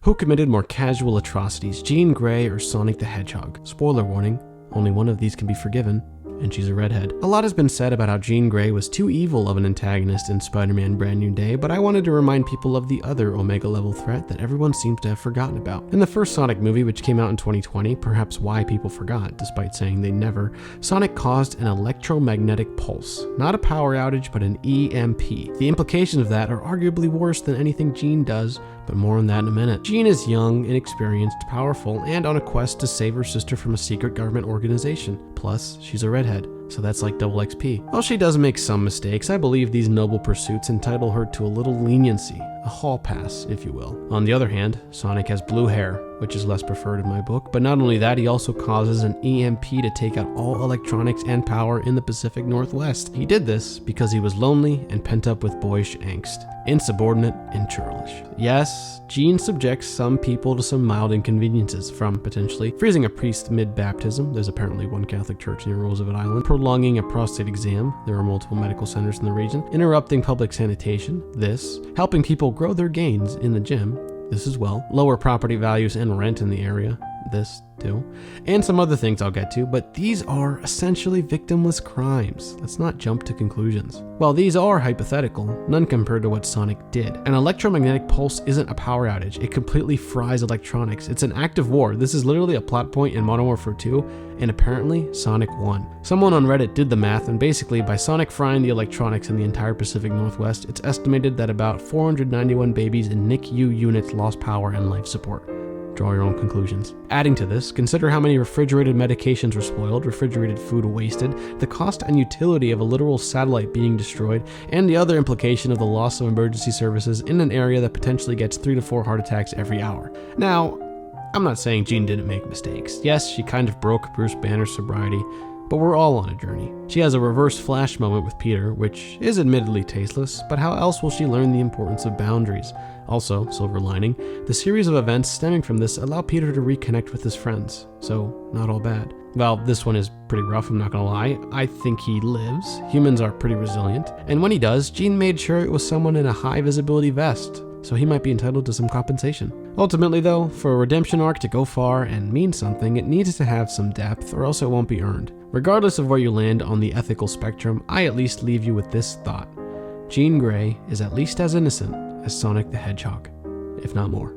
Who committed more casual atrocities, Jean Grey or Sonic the Hedgehog? Spoiler warning, only one of these can be forgiven, and she's a redhead. A lot has been said about how Jean Grey was too evil of an antagonist in Spider-Man Brand New Day, but I wanted to remind people of the other Omega-level threat that everyone seems to have forgotten about. In the first Sonic movie, which came out in 2020, perhaps why people forgot, despite saying they never, Sonic caused an electromagnetic pulse. Not a power outage, but an EMP. The implications of that are arguably worse than anything Jean does, but more on that in a minute. Jean is young, inexperienced, powerful, and on a quest to save her sister from a secret government organization. Plus, she's a redhead, so that's like double XP. While she does make some mistakes, I believe these noble pursuits entitle her to a little leniency, a hall pass, if you will. On the other hand, Sonic has blue hair, which is less preferred in my book, but not only that, he also causes an EMP to take out all electronics and power in the Pacific Northwest. He did this because he was lonely and pent up with boyish angst, insubordinate and churlish. Yes, Jean subjects some people to some mild inconveniences, from potentially freezing a priest mid-baptism, there's apparently one Catholic church near Roosevelt Island, prolonging a prostate exam, there are multiple medical centers in the region, interrupting public sanitation, this, helping people grow their gains in the gym, this as well, lower property values and rent in the area, this too, and some other things I'll get to, but these are essentially victimless crimes. Let's not jump to conclusions. While these are hypothetical, none compared to what Sonic did. An electromagnetic pulse isn't a power outage, it completely fries electronics. It's an act of war. This is literally a plot point in Modern Warfare 2, and apparently Sonic won. Someone on Reddit did the math, and basically by Sonic frying the electronics in the entire Pacific Northwest, it's estimated that about 491 babies in NICU units lost power and life support. Draw your own conclusions. Adding to this, consider how many refrigerated medications were spoiled, refrigerated food wasted, the cost and utility of a literal satellite being destroyed, and the other implication of the loss of emergency services in an area that potentially gets 3 to 4 heart attacks every hour. Now, I'm not saying Jean didn't make mistakes. Yes, she kind of broke Bruce Banner's sobriety, but we're all on a journey. She has a reverse Flash moment with Peter, which is admittedly tasteless, but how else will she learn the importance of boundaries? Also, silver lining, the series of events stemming from this allow Peter to reconnect with his friends, so not all bad. Well, this one is pretty rough, I'm not gonna lie. I think he lives. Humans are pretty resilient. And when he does, Jean made sure it was someone in a high visibility vest, so he might be entitled to some compensation. Ultimately though, for a redemption arc to go far and mean something, it needs to have some depth or else it won't be earned. Regardless of where you land on the ethical spectrum, I at least leave you with this thought. Jean Grey is at least as innocent as Sonic the Hedgehog, if not more.